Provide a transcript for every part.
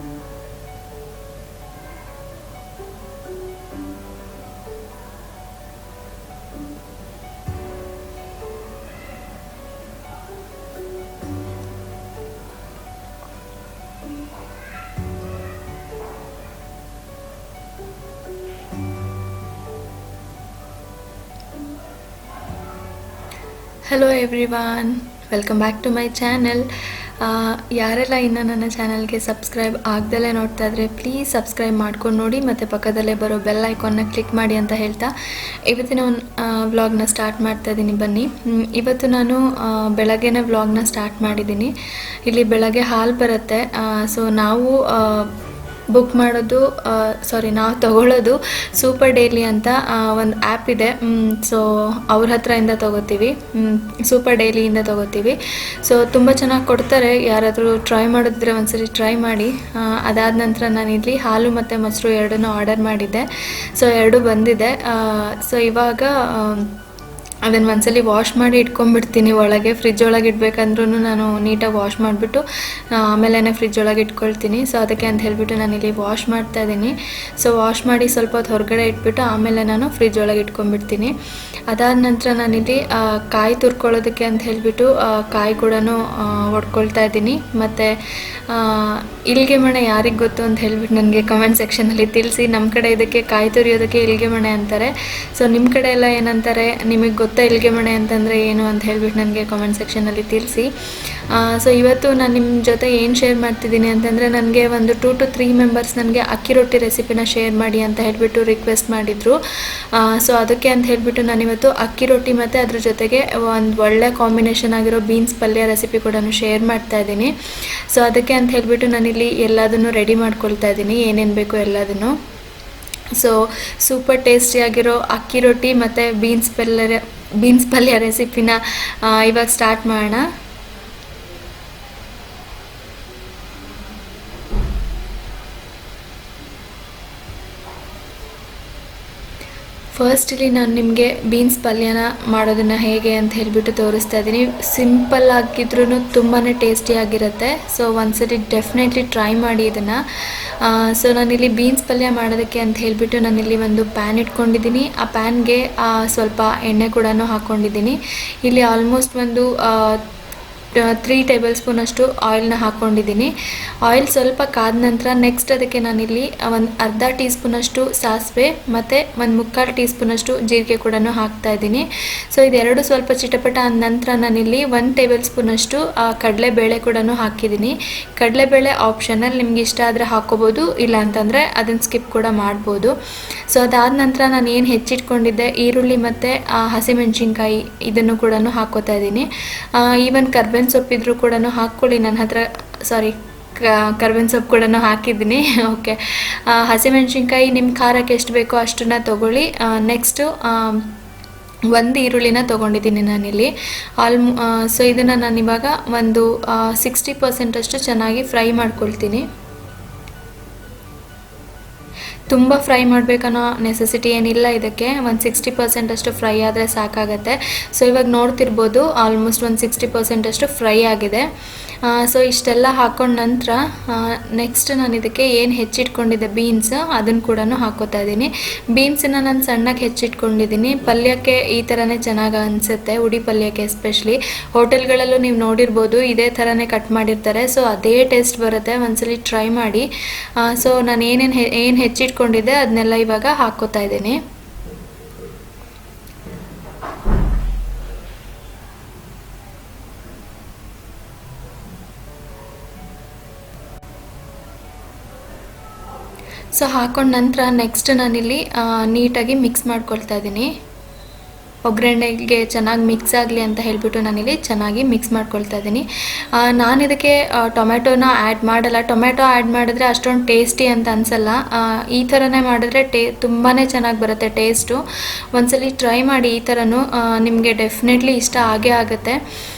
Hello everyone, welcome back to my channel. ಯಾರೆಲ್ಲ ಇನ್ನೂ ನನ್ನ ಚಾನಲ್ಗೆ ಸಬ್ಸ್ಕ್ರೈಬ್ ಆಗ್ದಲೇ ನೋಡ್ತಾ ಇದ್ರೆ ಪ್ಲೀಸ್ ಸಬ್ಸ್ಕ್ರೈಬ್ ಮಾಡ್ಕೊಂಡು ನೋಡಿ, ಮತ್ತು ಪಕ್ಕದಲ್ಲೇ ಬರೋ ಬೆಲ್ ಐಕಾನ್ನ ಕ್ಲಿಕ್ ಮಾಡಿ ಅಂತ ಹೇಳ್ತಾ ಇವತ್ತಿನ ವ್ಲಾಗ್ನ ಸ್ಟಾರ್ಟ್ ಮಾಡ್ತಾ ಇದ್ದೀನಿ. ಬನ್ನಿ, ಇವತ್ತು ನಾನು ಬೆಳಗ್ಗೆನೇ ವ್ಲಾಗ್ನ ಸ್ಟಾರ್ಟ್ ಮಾಡಿದ್ದೀನಿ. ಇಲ್ಲಿ ಬೆಳಗ್ಗೆ ಹಾಲು ಬರುತ್ತೆ. ಸೊ ನಾವು ಬುಕ್ ಮಾಡೋದು ನಾವು ತಗೊಳ್ಳೋದು ಸೂಪರ್ ಡೈಲಿ ಅಂತ ಒಂದು ಆ್ಯಪ್ ಇದೆ. ಸೊ ಅವ್ರ ಹತ್ರದಿಂದ ತೊಗೋತೀವಿ, ಸೂಪರ್ ಡೈಲಿಯಿಂದ ತೊಗೋತೀವಿ. ಸೊ ತುಂಬ ಚೆನ್ನಾಗಿ ಕೊಡ್ತಾರೆ. ಯಾರಾದರೂ ಟ್ರೈ ಮಾಡಿದ್ರೆ ಒಂದ್ಸರಿ ಟ್ರೈ ಮಾಡಿ. ಅದಾದ ನಂತರ ನಾನಿಲ್ಲಿ ಹಾಲು ಮತ್ತು ಮೊಸರು ಎರಡನ್ನೂ ಆರ್ಡರ್ ಮಾಡಿದ್ದೆ. ಸೊ ಎರಡು ಬಂದಿದೆ. ಸೊ ಇವಾಗ ಅದನ್ನು ಒಂದ್ಸಲಿ ವಾಶ್ ಮಾಡಿ ಇಟ್ಕೊಂಡ್ಬಿಡ್ತೀನಿ ಒಳಗೆ. ಫ್ರಿಜ್ ಒಳಗೆ ಇಡಬೇಕಂದ್ರೂ ನಾನು ನೀಟಾಗಿ ವಾಶ್ ಮಾಡಿಬಿಟ್ಟು ಆಮೇಲೆ ಫ್ರಿಜ್ ಒಳಗೆ ಇಟ್ಕೊಳ್ತೀನಿ. ಸೊ ಅದಕ್ಕೆ ಅಂತ ಹೇಳಿಬಿಟ್ಟು ನಾನಿಲ್ಲಿ ವಾಶ್ ಮಾಡ್ತಾ ಇದ್ದೀನಿ. ಸೊ ವಾಶ್ ಮಾಡಿ ಸ್ವಲ್ಪ ಹೊತ್ತು ಹೊರಗಡೆ ಇಟ್ಬಿಟ್ಟು ಆಮೇಲೆ ನಾನು ಫ್ರಿಜ್ ಒಳಗೆ ಇಟ್ಕೊಂಡ್ಬಿಡ್ತೀನಿ. ಅದಾದ ನಂತರ ನಾನಿಲ್ಲಿ ಕಾಯಿ ತುರ್ಕೊಳ್ಳೋದಕ್ಕೆ ಅಂತ ಹೇಳಿಬಿಟ್ಟು ಕಾಯಿ ಕೂಡ ಒಡ್ಕೊಳ್ತಾ ಇದ್ದೀನಿ. ಮತ್ತು ಇಲ್ಗೆ ಮಣೆ ಯಾರಿಗೆ ಗೊತ್ತು ಅಂತ ಹೇಳಿಬಿಟ್ಟು ನನಗೆ ಕಮೆಂಟ್ ಸೆಕ್ಷನಲ್ಲಿ ತಿಳಿಸಿ. ನಮ್ಮ ಕಡೆ ಇದಕ್ಕೆ ಕಾಯಿ ತುರಿಯೋದಕ್ಕೆ ಇಲ್ಗೆ ಮಣೆ ಅಂತಾರೆ. ಸೊ ನಿಮ್ಮ ಕಡೆ ಎಲ್ಲ ಏನಂತಾರೆ, ನಿಮಗೆ ಗೊತ್ತಾ ಇಲ್ಗೆ ಮಣೆ ಅಂತಂದರೆ ಏನು ಅಂತ ಹೇಳಿಬಿಟ್ಟು ನನಗೆ ಕಮೆಂಟ್ ಸೆಕ್ಷನಲ್ಲಿ ತಿಳಿಸಿ. ಸೊ ಇವತ್ತು ನಾನು ನಿಮ್ಮ ಜೊತೆ ಏನು ಶೇರ್ ಮಾಡ್ತಿದ್ದೀನಿ ಅಂತಂದರೆ, ನನಗೆ ಒಂದು 2 to 3 ಮೆಂಬರ್ಸ್ ನನಗೆ ಅಕ್ಕಿ ರೊಟ್ಟಿ ರೆಸಿಪಿನ ಶೇರ್ ಮಾಡಿ ಅಂತ ಹೇಳಿಬಿಟ್ಟು ರಿಕ್ವೆಸ್ಟ್ ಮಾಡಿದರು. ಸೊ ಅದಕ್ಕೆ ಅಂತ ಹೇಳಿಬಿಟ್ಟು ನಾನಿವತ್ತು ಅಕ್ಕಿ ರೊಟ್ಟಿ ಮತ್ತು ಅದ್ರ ಜೊತೆಗೆ ಒಂದು ಒಳ್ಳೆ ಕಾಂಬಿನೇಷನ್ ಆಗಿರೋ ಬೀನ್ಸ್ ಪಲ್ಯ ರೆಸಿಪಿ ಕೂಡ ಶೇರ್ ಮಾಡ್ತಾ ಇದ್ದೀನಿ. ಸೊ ಅದಕ್ಕೆ ಅಂತ ಹೇಳಿಬಿಟ್ಟು ನಾನಿಲ್ಲಿ ಎಲ್ಲದನ್ನು ರೆಡಿ ಮಾಡ್ಕೊಳ್ತಾ ಇದ್ದೀನಿ, ಏನೇನು ಬೇಕು ಎಲ್ಲದನ್ನು. ಸೊ ಸೂಪರ್ ಟೇಸ್ಟಿಯಾಗಿರೋ ಅಕ್ಕಿ ರೊಟ್ಟಿ ಮತ್ತು ಬೀನ್ಸ್ ಪಲ್ಯ ರೆಸಿಪಿನ ಇವಾಗ ಸ್ಟಾರ್ಟ್ ಮಾಡೋಣ. ಫಸ್ಟ್ ಇಲ್ಲಿ ನಾನು ನಿಮಗೆ ಬೀನ್ಸ್ ಪಲ್ಯನ ಮಾಡೋದನ್ನು ಹೇಗೆ ಅಂತ ಹೇಳಿಬಿಟ್ಟು ತೋರಿಸ್ತಾ ಇದ್ದೀನಿ. ಸಿಂಪಲ್ ಆಗಿದ್ರೂ ತುಂಬಾ ಟೇಸ್ಟಿಯಾಗಿರುತ್ತೆ. ಸೊ ಒಂದ್ಸರಿ ಡೆಫಿನೆಟ್ಲಿ ಟ್ರೈ ಮಾಡಿ ಇದನ್ನು. ಸೊ ನಾನಿಲ್ಲಿ ಬೀನ್ಸ್ ಪಲ್ಯ ಮಾಡೋದಕ್ಕೆ ಅಂತ ಹೇಳಿಬಿಟ್ಟು ನಾನಿಲ್ಲಿ ಒಂದು ಪ್ಯಾನ್ ಇಟ್ಕೊಂಡಿದ್ದೀನಿ. ಆ ಪ್ಯಾನ್ಗೆ ಸ್ವಲ್ಪ ಎಣ್ಣೆ ಕೂಡ ಹಾಕ್ಕೊಂಡಿದ್ದೀನಿ. ಇಲ್ಲಿ ಆಲ್ಮೋಸ್ಟ್ ಒಂದು 3 ಟೇಬಲ್ ಸ್ಪೂನಷ್ಟು ಆಯಿಲ್ನ ಹಾಕ್ಕೊಂಡಿದ್ದೀನಿ. ಆಯಿಲ್ ಸ್ವಲ್ಪ ಕಾದ ನಂತರ ನೆಕ್ಸ್ಟ್ ಅದಕ್ಕೆ ನಾನಿಲ್ಲಿ ಒಂದು ಅರ್ಧ ಟೀ ಸ್ಪೂನಷ್ಟು ಸಾಸಿವೆ ಮತ್ತು ಒಂದು 3/4 ಟೀ ಸ್ಪೂನಷ್ಟು ಜೀರಿಗೆ ಕೂಡ ಹಾಕ್ತಾಯಿದ್ದೀನಿ. ಸೊ ಇದೆರಡು ಸ್ವಲ್ಪ ಚಿಟಪಟ ಆದ ನಂತರ ನಾನಿಲ್ಲಿ 1 ಟೇಬಲ್ ಸ್ಪೂನಷ್ಟು ಕಡಲೆಬೇಳೆ ಕೂಡ ಹಾಕಿದ್ದೀನಿ. ಕಡಲೆಬೇಳೆ ಆಪ್ಷನಲ್, ನಿಮ್ಗೆ ಇಷ್ಟ ಆದರೆ ಹಾಕ್ಕೋಬೋದು, ಇಲ್ಲ ಅಂತಂದರೆ ಅದನ್ನು ಸ್ಕಿಪ್ ಕೂಡ ಮಾಡ್ಬೋದು. ಸೊ ಅದಾದ ನಂತರ ನಾನು ಏನು ಹೆಚ್ಚಿಟ್ಕೊಂಡಿದ್ದೆ ಈರುಳ್ಳಿ ಮತ್ತು ಹಸಿಮೆಣಸಿನ್ಕಾಯಿ ಇದನ್ನು ಕೂಡ ಹಾಕ್ಕೋತಾ ಇದ್ದೀನಿ. ಈವನ್ ಕರ್ಬೇವಿನ ಸೊಪ್ಪಿದ್ರೂ ಕೂಡ ಹಾಕ್ಕೊಳ್ಳಿ. ನನ್ನ ಹತ್ರ ಕರ್ಬೇವಿನ ಸೊಪ್ಪು ಕೂಡ ಹಾಕಿದ್ದೀನಿ. ಓಕೆ, ಹಸಿಮೆಣಸಿನ್ಕಾಯಿ ನಿಮ್ಮ ಖಾರಕ್ಕೆ ಎಷ್ಟು ಬೇಕೋ ಅಷ್ಟನ್ನು ತೊಗೊಳ್ಳಿ. ನೆಕ್ಸ್ಟು 1 ಈರುಳ್ಳಿನ ತೊಗೊಂಡಿದ್ದೀನಿ ನಾನಿಲ್ಲಿ. ಸೊ ಇದನ್ನು ನಾನಿವಾಗ ಒಂದು 60% ಅಷ್ಟು ಚೆನ್ನಾಗಿ ಫ್ರೈ ಮಾಡ್ಕೊಳ್ತೀನಿ. ತುಂಬ ಫ್ರೈ ಮಾಡಬೇಕನ್ನೋ ನೆಸೆಸಿಟಿ ಏನಿಲ್ಲ ಇದಕ್ಕೆ. ಒಂದು 60% ಅಷ್ಟು ಫ್ರೈ ಆದರೆ ಸಾಕಾಗತ್ತೆ. ಸೊ ಇವಾಗ ನೋಡ್ತಿರ್ಬೋದು ಆಲ್ಮೋಸ್ಟ್ ಒಂದು 60% ಅಷ್ಟು ಫ್ರೈ ಆಗಿದೆ. ಸೊ ಇಷ್ಟೆಲ್ಲ ಹಾಕ್ಕೊಂಡ ನಂತರ ನೆಕ್ಸ್ಟ್ ನಾನು ಇದಕ್ಕೆ ಏನು ಹೆಚ್ಚಿಟ್ಕೊಂಡಿದ್ದೆ ಬೀನ್ಸ್ ಅದನ್ನು ಕೂಡ ಹಾಕ್ಕೋತಾ ಇದ್ದೀನಿ. ಬೀನ್ಸನ್ನು ನಾನು ಸಣ್ಣಗೆ ಹೆಚ್ಚಿಟ್ಕೊಂಡಿದ್ದೀನಿ. ಪಲ್ಯಕ್ಕೆ ಈ ಥರನೇ ಚೆನ್ನಾಗಿ ಅನಿಸುತ್ತೆ, ಉಡಿ ಪಲ್ಯಕ್ಕೆ ಎಸ್ಪೆಷಲಿ. ಹೋಟೆಲ್ಗಳಲ್ಲೂ ನೀವು ನೋಡಿರ್ಬೋದು ಇದೇ ಥರನೇ ಕಟ್ ಮಾಡಿರ್ತಾರೆ. ಸೊ ಅದೇ ಟೇಸ್ಟ್ ಬರುತ್ತೆ, ಒಂದ್ಸಲಿ ಟ್ರೈ ಮಾಡಿ. ಸೊ ನಾನು ಏನು ಹೆಚ್ಚಿಟ್ಕೊಂಡಿದ್ದೆ ಅದನ್ನೆಲ್ಲ ಇವಾಗ ಹಾಕ್ಕೋತಾ ಇದ್ದೀನಿ. ಸೊ ಹಾಕ್ಕೊಂಡ ನಂತರ ನೆಕ್ಸ್ಟ್ ನಾನಿಲ್ಲಿ ನೀಟಾಗಿ ಮಿಕ್ಸ್ ಮಾಡ್ಕೊಳ್ತಾ ಇದ್ದೀನಿ. ಒಗ್ಗರಣೆಗೆ ಚೆನ್ನಾಗಿ ಮಿಕ್ಸ್ ಆಗಲಿ ಅಂತ ಹೇಳಿಬಿಟ್ಟು ನಾನಿಲ್ಲಿ ಚೆನ್ನಾಗಿ ಮಿಕ್ಸ್ ಮಾಡ್ಕೊಳ್ತಾ ಇದ್ದೀನಿ. ನಾನು ಇದಕ್ಕೆ ಟೊಮೆಟೊನ ಆ್ಯಡ್ ಮಾಡಲ್ಲ. ಟೊಮೆಟೊ ಆ್ಯಡ್ ಮಾಡಿದ್ರೆ ಅಷ್ಟೊಂದು ಟೇಸ್ಟಿ ಅಂತ ಅನಿಸಲ್ಲ. ಈ ಥರನೇ ಮಾಡಿದ್ರೆ ತುಂಬಾ ಚೆನ್ನಾಗಿ ಬರುತ್ತೆ ಟೇಸ್ಟು. ಒಂದ್ಸಲಿ ಟ್ರೈ ಮಾಡಿ ಈ ಥರನೂ, ನಿಮಗೆ ಡೆಫಿನೆಟ್ಲಿ ಇಷ್ಟ ಆಗೇ ಆಗುತ್ತೆ.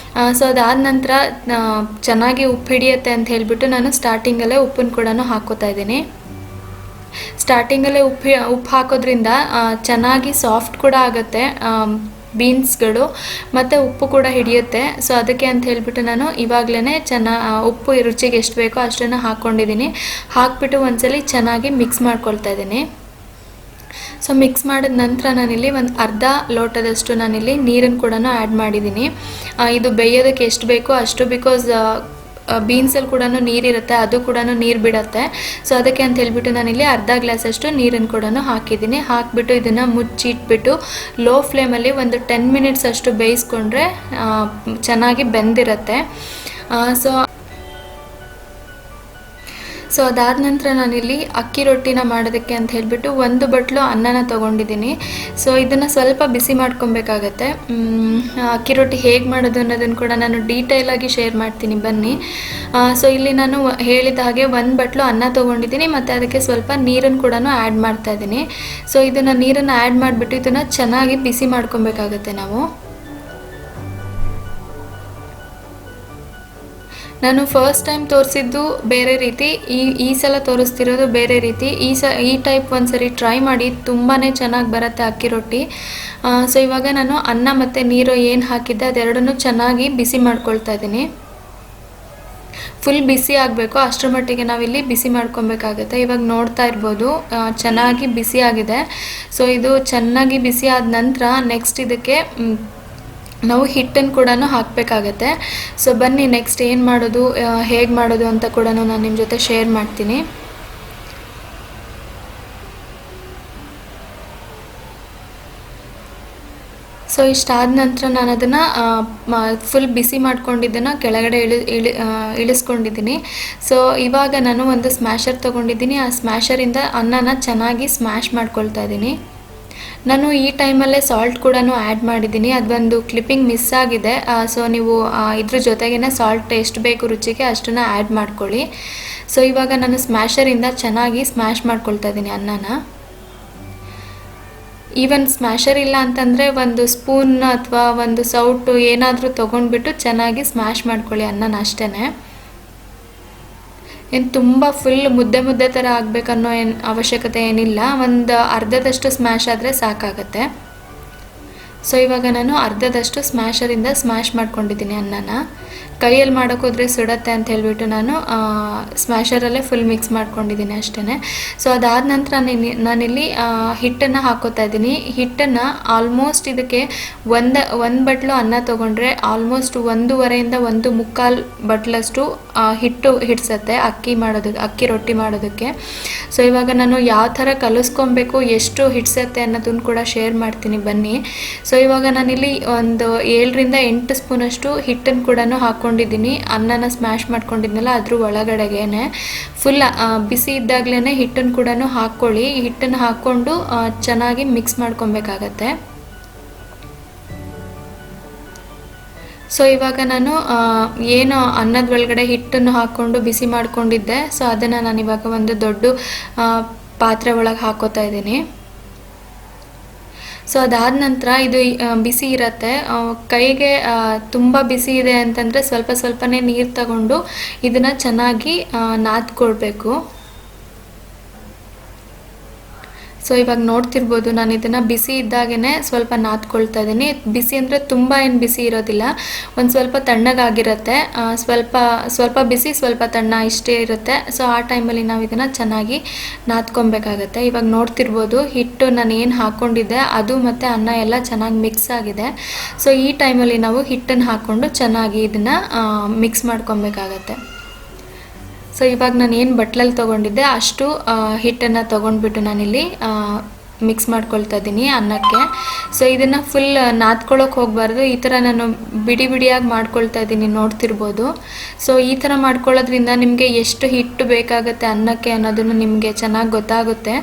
ಸೊ ಅದಾದ ನಂತರ ಚೆನ್ನಾಗಿ ಉಪ್ಪು ಹಿಡಿಯುತ್ತೆ ಅಂತ ಹೇಳಿಬಿಟ್ಟು ನಾನು ಸ್ಟಾರ್ಟಿಂಗಲ್ಲೇ ಉಪ್ಪನ್ನು ಕೂಡ ಹಾಕ್ಕೋತಾ ಇದ್ದೀನಿ. ಸ್ಟಾರ್ಟಿಂಗಲ್ಲೇ ಉಪ್ಪು ಹಾಕೋದ್ರಿಂದ ಚೆನ್ನಾಗಿ ಸಾಫ್ಟ್ ಕೂಡ ಆಗುತ್ತೆ. ಬೀನ್ಸ್ಗಳು ಮತ್ತು ಉಪ್ಪು ಕೂಡ ಹಿಡಿಯುತ್ತೆ. ಸೊ ಅದಕ್ಕೆ ಅಂತ ಹೇಳಿಬಿಟ್ಟು ನಾನು ಇವಾಗಲೇ ಉಪ್ಪು ರುಚಿಗೆ ಎಷ್ಟು ಬೇಕೋ ಅಷ್ಟನ್ನು ಹಾಕ್ಕೊಂಡಿದ್ದೀನಿ. ಹಾಕ್ಬಿಟ್ಟು ಒಂದ್ಸಲಿ ಚೆನ್ನಾಗಿ ಮಿಕ್ಸ್ ಮಾಡ್ಕೊಳ್ತಾ ಇದ್ದೀನಿ. ಸೊ ಮಿಕ್ಸ್ ಮಾಡಿದ ನಂತರ ನಾನಿಲ್ಲಿ ಒಂದು ಅರ್ಧ ಲೋಟದಷ್ಟು ನಾನಿಲ್ಲಿ ನೀರನ್ನು ಕೂಡ ಆ್ಯಡ್ ಮಾಡಿದ್ದೀನಿ. ಇದು ಬೇಯೋದಕ್ಕೆ ಎಷ್ಟು ಬೇಕೋ ಅಷ್ಟು, ಬಿಕಾಸ್ ಬೀನ್ಸಲ್ಲಿ ಕೂಡ ನೀರಿರುತ್ತೆ, ಅದು ಕೂಡ ನೀರು ಬಿಡುತ್ತೆ. ಸೊ ಅದಕ್ಕೆ ಅಂತ ಹೇಳ್ಬಿಟ್ಟು ನಾನಿಲ್ಲಿ ಅರ್ಧ ಗ್ಲಾಸಷ್ಟು ನೀರನ್ನು ಕೂಡ ಹಾಕಿದ್ದೀನಿ. ಹಾಕಿಬಿಟ್ಟು ಇದನ್ನು ಮುಚ್ಚಿಟ್ಬಿಟ್ಟು ಲೋ ಫ್ಲೇಮಲ್ಲಿ ಒಂದು 10 ಮಿನಿಟ್ಸ್ ಅಷ್ಟು ಬೇಯಿಸ್ಕೊಂಡ್ರೆ ಚೆನ್ನಾಗಿ ಬೆಂದಿರುತ್ತೆ. ಸೊ ಅದಾದ ನಂತರ ನಾನಿಲ್ಲಿ ಅಕ್ಕಿ ರೊಟ್ಟಿನ ಮಾಡೋದಕ್ಕೆ ಅಂತ ಹೇಳಿಬಿಟ್ಟು 1 ಬಟ್ಲು ಅನ್ನನ ತೊಗೊಂಡಿದ್ದೀನಿ. ಸೊ ಇದನ್ನು ಸ್ವಲ್ಪ ಬಿಸಿ ಮಾಡ್ಕೊಬೇಕಾಗತ್ತೆ. ಅಕ್ಕಿ ರೊಟ್ಟಿ ಹೇಗೆ ಮಾಡೋದು ಅನ್ನೋದನ್ನು ಕೂಡ ನಾನು ಡೀಟೇಲಾಗಿ ಶೇರ್ ಮಾಡ್ತೀನಿ, ಬನ್ನಿ. ಸೊ ಇಲ್ಲಿ ನಾನು ಹೇಳಿದ ಹಾಗೆ 1 ಬಟ್ಲು ಅನ್ನ ತೊಗೊಂಡಿದ್ದೀನಿ ಮತ್ತು ಅದಕ್ಕೆ ಸ್ವಲ್ಪ ನೀರನ್ನು ಕೂಡ ಆ್ಯಡ್ ಮಾಡ್ತಾಯಿದ್ದೀನಿ. ಸೊ ಇದನ್ನು ನೀರನ್ನು ಆ್ಯಡ್ ಮಾಡಿಬಿಟ್ಟು ಇದನ್ನು ಚೆನ್ನಾಗಿ ಬಿಸಿ ಮಾಡ್ಕೊಬೇಕಾಗತ್ತೆ ನಾವು. ನಾನು ಫಸ್ಟ್ ಟೈಮ್ ತೋರಿಸಿದ್ದು ಬೇರೆ ರೀತಿ, ಈ ಸಲ ತೋರಿಸ್ತಿರೋದು ಬೇರೆ ರೀತಿ. ಈ ಟೈಪ್ ಒಂದ್ಸರಿ ಟ್ರೈ ಮಾಡಿ, ತುಂಬಾ ಚೆನ್ನಾಗಿ ಬರುತ್ತೆ ಅಕ್ಕಿ ರೊಟ್ಟಿ. ಸೊ ಇವಾಗ ನಾನು ಅನ್ನ ಮತ್ತು ನೀರು ಏನು ಹಾಕಿದ್ದೆ ಅದೆರಡನ್ನೂ ಚೆನ್ನಾಗಿ ಬಿಸಿ ಮಾಡ್ಕೊಳ್ತಾ ಇದ್ದೀನಿ. ಫುಲ್ ಬಿಸಿ ಆಗಬೇಕು, ಅಷ್ಟರ ಮಟ್ಟಿಗೆ ನಾವಿಲ್ಲಿ ಬಿಸಿ ಮಾಡ್ಕೊಬೇಕಾಗುತ್ತೆ. ಇವಾಗ ನೋಡ್ತಾ ಇರ್ಬೋದು ಚೆನ್ನಾಗಿ ಬಿಸಿ ಆಗಿದೆ. ಸೊ ಇದು ಚೆನ್ನಾಗಿ ಬಿಸಿ ಆದ ನಂತರ ನೆಕ್ಸ್ಟ್ ಇದಕ್ಕೆ ನಾವು ಹಿಟ್ಟನ್ನು ಕೂಡ ಹಾಕಬೇಕಾಗತ್ತೆ. ಸೊ ಬನ್ನಿ ನೆಕ್ಸ್ಟ್ ಏನು ಮಾಡೋದು, ಹೇಗೆ ಮಾಡೋದು ಅಂತ ಕೂಡ ನಾನು ನಿಮ್ಮ ಜೊತೆ ಶೇರ್ ಮಾಡ್ತೀನಿ. ಸೊ ಇಷ್ಟಾದ ನಂತರ ನಾನು ಅದನ್ನು ಫುಲ್ ಬಿಸಿ ಮಾಡ್ಕೊಂಡಿದ್ದನ್ನು ಕೆಳಗಡೆ ಇಳಿಸ್ಕೊಂಡಿದ್ದೀನಿ. ಸೊ ಇವಾಗ ನಾನು ಒಂದು ಸ್ಮ್ಯಾಶರ್ ತೊಗೊಂಡಿದ್ದೀನಿ. ಆ ಸ್ಮ್ಯಾಶರಿಂದ ಅನ್ನನ ಚೆನ್ನಾಗಿ ಸ್ಮ್ಯಾಶ್ ಮಾಡ್ಕೊಳ್ತಾ ಇದ್ದೀನಿ. ನಾನು ಈ ಟೈಮಲ್ಲೇ ಸಾಲ್ಟ್ ಕೂಡ ಆ್ಯಡ್ ಮಾಡಿದ್ದೀನಿ, ಅದೊಂದು ಕ್ಲಿಪ್ಪಿಂಗ್ ಮಿಸ್ ಆಗಿದೆ. ಸೊ ನೀವು ಇದ್ರ ಜೊತೆಗೇ ಸಾಲ್ಟ್ ಎಷ್ಟು ಬೇಕು ರುಚಿಗೆ ಅಷ್ಟನ್ನು ಆ್ಯಡ್ ಮಾಡ್ಕೊಳ್ಳಿ. ಸೊ ಇವಾಗ ನಾನು ಸ್ಮ್ಯಾಶರಿಂದ ಚೆನ್ನಾಗಿ ಸ್ಮ್ಯಾಶ್ ಮಾಡ್ಕೊಳ್ತಾ ಇದ್ದೀನಿ ಅನ್ನನ. ಈವನ್ ಸ್ಮ್ಯಾಶರ್ ಇಲ್ಲ ಅಂತಂದರೆ ಒಂದು ಸ್ಪೂನ್ ಅಥವಾ ಒಂದು ಸೌಟು ಏನಾದರೂ ತೊಗೊಂಡ್ಬಿಟ್ಟು ಚೆನ್ನಾಗಿ ಸ್ಮ್ಯಾಶ್ ಮಾಡ್ಕೊಳ್ಳಿ ಅನ್ನನ ಅಷ್ಟೇ. ಏನು ತುಂಬ ಫುಲ್ ಮುದ್ದೆ ಥರ ಆಗಬೇಕನ್ನೋ ಅವಶ್ಯಕತೆ ಏನಿಲ್ಲ, ಒಂದು ಅರ್ಧದಷ್ಟು ಸ್ಮ್ಯಾಶ್ ಆದರೆ ಸಾಕಾಗತ್ತೆ. ಸೊ ಇವಾಗ ನಾನು ಅರ್ಧದಷ್ಟು ಸ್ಮ್ಯಾಶರಿಂದ ಸ್ಮ್ಯಾಶ್ ಮಾಡ್ಕೊಂಡಿದ್ದೀನಿ ಅನ್ನನ. ಕೈಯಲ್ಲಿ ಮಾಡೋಕ್ಕೋದ್ರೆ ಸುಡತ್ತೆ ಅಂತ ಹೇಳ್ಬಿಟ್ಟು ನಾನು ಸ್ಮ್ಯಾಶರಲ್ಲೇ ಫುಲ್ ಮಿಕ್ಸ್ ಮಾಡ್ಕೊಂಡಿದ್ದೀನಿ ಅಷ್ಟೇ. ಸೊ ಅದಾದ ನಂತರ ನಾನಿಲ್ಲಿ ಹಿಟ್ಟನ್ನು ಹಾಕೋತಾ ಇದ್ದೀನಿ. ಹಿಟ್ಟನ್ನು ಆಲ್ಮೋಸ್ಟ್ ಇದಕ್ಕೆ ಒಂದು ಬಟ್ಲು ಅನ್ನ ತೊಗೊಂಡ್ರೆ ಆಲ್ಮೋಸ್ಟ್ 1.5 1 ಮುಕ್ಕಾಲು ಬಟ್ಲಷ್ಟು ಹಿಟ್ಟು ಹಿಡ್ಸತ್ತೆ ಅಕ್ಕಿ ರೊಟ್ಟಿ ಮಾಡೋದಕ್ಕೆ. ಸೊ ಇವಾಗ ನಾನು ಯಾವ ಥರ ಕಲಿಸ್ಕೊಬೇಕು, ಎಷ್ಟು ಹಿಡ್ಸತ್ತೆ ಅನ್ನೋದನ್ನು ಕೂಡ ಶೇರ್ ಮಾಡ್ತೀನಿ, ಬನ್ನಿ. ಸೊ ಇವಾಗ ನಾನಿಲ್ಲಿ ಒಂದು 7ರಿಂದ 8 ಸ್ಪೂನಷ್ಟು ಹಿಟ್ಟನ್ನು ಕೂಡ ಹಾಕ್ಕೊಂಡಿದ್ದೀನಿ. ಅನ್ನನ ಸ್ಮ್ಯಾಶ್ ಮಾಡ್ಕೊಂಡಿದ್ನಲ್ಲ ಅದ್ರ ಒಳಗಡೆಗೇನೆ ಫುಲ್ ಬಿಸಿ ಇದ್ದಾಗಲೇ ಹಿಟ್ಟನ್ನು ಕೂಡ ಹಾಕ್ಕೊಳ್ಳಿ. ಹಿಟ್ಟನ್ನು ಹಾಕ್ಕೊಂಡು ಚೆನ್ನಾಗಿ ಮಿಕ್ಸ್ ಮಾಡ್ಕೊಬೇಕಾಗತ್ತೆ. ಸೊ ಇವಾಗ ನಾನು ಏನು ಅನ್ನದ ಒಳಗಡೆ ಹಿಟ್ಟನ್ನು ಹಾಕ್ಕೊಂಡು ಬಿಸಿ ಮಾಡ್ಕೊಂಡಿದ್ದೆ, ಸೊ ಅದನ್ನು ನಾನು ಇವಾಗ ಒಂದು ದೊಡ್ಡ ಪಾತ್ರೆ ಒಳಗೆ ಹಾಕೋತಾ ಇದ್ದೀನಿ. ಸೊ ಅದಾದ ನಂತರ ಇದು ಬಿಸಿ ಇರುತ್ತೆ, ಕೈಗೆ ತುಂಬ ಬಿಸಿ ಇದೆ ಅಂತಂದರೆ ಸ್ವಲ್ಪನೇ ನೀರು ತಗೊಂಡು ಇದನ್ನು ಚೆನ್ನಾಗಿ ನಾದ್ಕೊಳ್ಬೇಕು. ಸೊ ಇವಾಗ ನೋಡ್ತಿರ್ಬೋದು ನಾನು ಇದನ್ನು ಬಿಸಿ ಇದ್ದಾಗೇ ಸ್ವಲ್ಪ ನಾದ್ಕೊಳ್ತಾ ಇದ್ದೀನಿ. ಬಿಸಿ ಅಂದರೆ ತುಂಬ ಏನು ಬಿಸಿ ಇರೋದಿಲ್ಲ, ಒಂದು ಸ್ವಲ್ಪ ತಣ್ಣಗಾಗಿರುತ್ತೆ, ಸ್ವಲ್ಪ ಬಿಸಿ ಸ್ವಲ್ಪ ತಣ್ಣ ಇಷ್ಟೇ ಇರುತ್ತೆ. ಸೊ ಆ ಟೈಮಲ್ಲಿ ನಾವು ಇದನ್ನು ಚೆನ್ನಾಗಿ ನಾದ್ಕೊಬೇಕಾಗತ್ತೆ. ಇವಾಗ ನೋಡ್ತಿರ್ಬೋದು ಹಿಟ್ಟು ನಾನು ಏನು ಹಾಕ್ಕೊಂಡಿದ್ದೆ ಅದು ಮತ್ತು ಅನ್ನ ಎಲ್ಲ ಚೆನ್ನಾಗಿ ಮಿಕ್ಸ್ ಆಗಿದೆ. ಸೊ ಈ ಟೈಮಲ್ಲಿ ನಾವು ಹಿಟ್ಟನ್ನು ಹಾಕ್ಕೊಂಡು ಚೆನ್ನಾಗಿ ಇದನ್ನು ಮಿಕ್ಸ್ ಮಾಡ್ಕೊಬೇಕಾಗತ್ತೆ. ಸೊ ಇವಾಗ ನಾನು ಏನು ಬಟ್ಲಲ್ಲಿ ತೊಗೊಂಡಿದ್ದೆ ಅಷ್ಟು ಹಿಟ್ಟನ್ನು ತೊಗೊಂಡ್ಬಿಟ್ಟು ನಾನಿಲ್ಲಿ ಮಿಕ್ಸ್ ಮಾಡ್ಕೊಳ್ತಾ ಇದ್ದೀನಿ ಅನ್ನಕ್ಕೆ. ಸೊ ಇದನ್ನು ಫುಲ್ ನಾದ್ಕೊಳ್ಳೋಕೆ ಹೋಗಬಾರ್ದು, ಈ ಥರ ನಾನು ಬಿಡಿಯಾಗಿ ಮಾಡ್ಕೊಳ್ತಾ ಇದ್ದೀನಿ, ನೋಡ್ತಿರ್ಬೋದು. ಸೊ ಈ ಥರ ಮಾಡ್ಕೊಳ್ಳೋದ್ರಿಂದ ನಿಮಗೆ ಎಷ್ಟು ಹಿಟ್ಟು ಬೇಕಾಗುತ್ತೆ ಅನ್ನಕ್ಕೆ ಅನ್ನೋದನ್ನು ನಿಮಗೆ ಚೆನ್ನಾಗಿ ಗೊತ್ತಾಗುತ್ತೆ.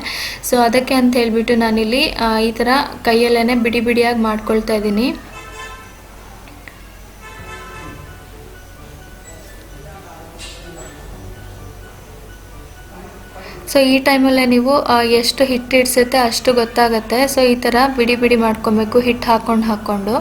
ಸೊ ಅದಕ್ಕೆ ಅಂತ ಹೇಳಿಬಿಟ್ಟು ನಾನಿಲ್ಲಿ ಈ ಥರ ಕೈಯಲ್ಲೇ ಬಿಡಿಯಾಗಿ ಮಾಡ್ಕೊಳ್ತಾ ಇದ್ದೀನಿ. ಸೊ ಈ ಟೈಮಲ್ಲೇ ನೀವು ಎಷ್ಟು ಹಿಟ್ಟು ಇಡ್ಸುತ್ತೆ ಅಷ್ಟು ಗೊತ್ತಾಗುತ್ತೆ. ಸೊ ಈ ಥರ ಬಿಡಿ ಮಾಡ್ಕೊಬೇಕು ಹಿಟ್ಟು ಹಾಕ್ಕೊಂಡು.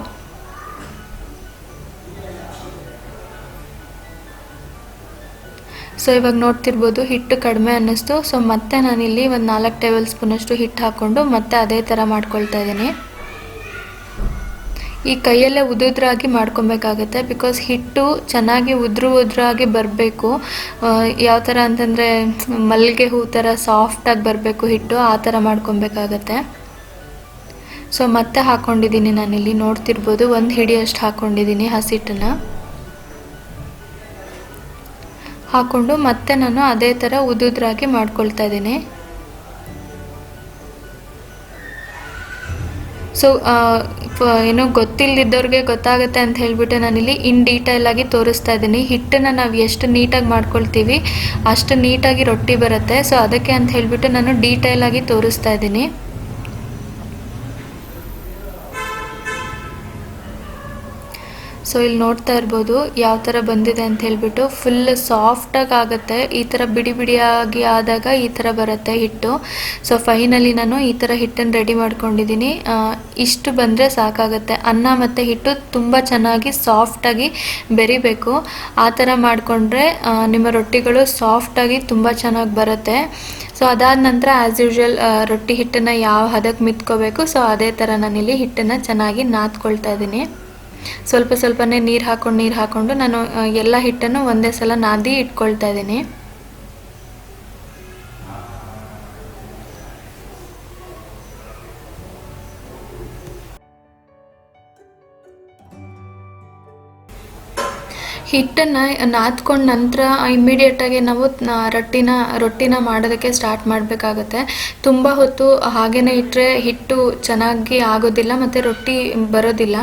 ಸೊ ಇವಾಗ ನೋಡ್ತಿರ್ಬೋದು ಹಿಟ್ಟು ಕಡಿಮೆ ಅನ್ನಿಸ್ತು. ಸೊ ಮತ್ತೆ ನಾನಿಲ್ಲಿ ಒಂದು 4 ಟೇಬಲ್ ಸ್ಪೂನಷ್ಟು ಹಿಟ್ಟು ಹಾಕ್ಕೊಂಡು ಮತ್ತೆ ಅದೇ ಥರ ಮಾಡ್ಕೊಳ್ತಾ ಇದ್ದೀನಿ. ಈ ಕೈಯಲ್ಲೇ ಉದುದ್ರಾಗಿ ಮಾಡ್ಕೊಬೇಕಾಗತ್ತೆ, ಬಿಕಾಸ್ ಹಿಟ್ಟು ಚೆನ್ನಾಗಿ ಉದುರಾಗಿ ಬರಬೇಕು. ಯಾವ ಥರ ಅಂತಂದರೆ ಮಲ್ಲಿಗೆ ಹೂ ಥರ ಸಾಫ್ಟಾಗಿ ಬರಬೇಕು ಹಿಟ್ಟು, ಆ ಥರ ಮಾಡ್ಕೊಬೇಕಾಗತ್ತೆ. ಸೊ ಮತ್ತೆ ಹಾಕ್ಕೊಂಡಿದ್ದೀನಿ, ನಾನಿಲ್ಲಿ ನೋಡ್ತಿರ್ಬೋದು 1 ಹಿಡಿಯಷ್ಟು ಹಾಕ್ಕೊಂಡಿದ್ದೀನಿ ಹಸಿಟ್ಟನ್ನು. ಹಾಕ್ಕೊಂಡು ಮತ್ತೆ ನಾನು ಅದೇ ಥರ ಉದುದ್ರಾಗಿ ಮಾಡ್ಕೊಳ್ತಾ ಇದ್ದೀನಿ. ಸೊ ಏನೋ ಗೊತ್ತಿಲ್ಲದಿದ್ದವ್ರಿಗೆ ಗೊತ್ತಾಗುತ್ತೆ ಅಂತ ಹೇಳಿಬಿಟ್ಟು ನಾನಿಲ್ಲಿ ಇನ್ ಡೀಟೇಲಾಗಿ ತೋರಿಸ್ತಾ ಇದ್ದೀನಿ. ಹಿಟ್ಟನ್ನು ನಾವು ಎಷ್ಟು ನೀಟಾಗಿ ಮಾಡ್ಕೊಳ್ತೀವಿ ಅಷ್ಟು ನೀಟಾಗಿ ರೊಟ್ಟಿ ಬರುತ್ತೆ. ಸೊ ಅದಕ್ಕೆ ಅಂತ ಹೇಳಿಬಿಟ್ಟು ನಾನು ಡೀಟೇಲಾಗಿ ತೋರಿಸ್ತಾ ಇದ್ದೀನಿ. ಸೊ ಇಲ್ಲಿ ನೋಡ್ತಾ ಇರ್ಬೋದು ಯಾವ ಥರ ಬಂದಿದೆ ಅಂತ ಹೇಳಿಬಿಟ್ಟು. ಫುಲ್ ಸಾಫ್ಟಾಗಿ ಆಗುತ್ತೆ. ಈ ಥರ ಬಿಡಿ ಬಿಡಿಯಾಗಿ ಆದಾಗ ಈ ಥರ ಬರುತ್ತೆ ಹಿಟ್ಟು. ಸೊ ಫೈನಲಿ ನಾನು ಈ ಥರ ಹಿಟ್ಟನ್ನು ರೆಡಿ ಮಾಡ್ಕೊಂಡಿದ್ದೀನಿ. ಇಷ್ಟು ಬಂದರೆ ಸಾಕಾಗುತ್ತೆ. ಅನ್ನ ಮತ್ತು ಹಿಟ್ಟು ತುಂಬ ಚೆನ್ನಾಗಿ ಸಾಫ್ಟಾಗಿ ಬೆರಿಬೇಕು. ಆ ಥರ ಮಾಡಿಕೊಂಡ್ರೆ ನಿಮ್ಮ ರೊಟ್ಟಿಗಳು ಸಾಫ್ಟಾಗಿ ತುಂಬ ಚೆನ್ನಾಗಿ ಬರುತ್ತೆ. ಸೊ ಅದಾದ ನಂತರ ಆ್ಯಸ್ ಯೂಶ್ವಲ್ ರೊಟ್ಟಿ ಹಿಟ್ಟನ್ನು ಯಾವ ಹದಕ್ಕೆ ಮಿತ್ಕೋಬೇಕು, ಸೊ ಅದೇ ಥರ ನಾನಿಲ್ಲಿ ಹಿಟ್ಟನ್ನು ಚೆನ್ನಾಗಿ ನಾದ್ಕೊಳ್ತಾ ಇದ್ದೀನಿ. ಸ್ವಲ್ಪ ಸ್ವಲ್ಪನೇ ನೀರು ಹಾಕ್ಕೊಂಡು ನಾನು ಎಲ್ಲ ಹಿಟ್ಟನ್ನು ಒಂದೇ ಸಲ ನಾದಿ ಇಟ್ಕೊಳ್ತಾ ಇದ್ದೀನಿ. ಹಿಟ್ಟನ್ನು ನಾದ್ಕೊಂಡ ನಂತರ ಇಮ್ಮಿಡಿಯೇಟಾಗಿ ನಾವು ರೊಟ್ಟಿನ ಮಾಡೋದಕ್ಕೆ ಸ್ಟಾರ್ಟ್ ಮಾಡಬೇಕಾಗತ್ತೆ. ತುಂಬ ಹೊತ್ತು ಹಾಗೇ ಇಟ್ಟರೆ ಹಿಟ್ಟು ಚೆನ್ನಾಗಿ ಆಗೋದಿಲ್ಲ ಮತ್ತು ರೊಟ್ಟಿ ಬರೋದಿಲ್ಲ.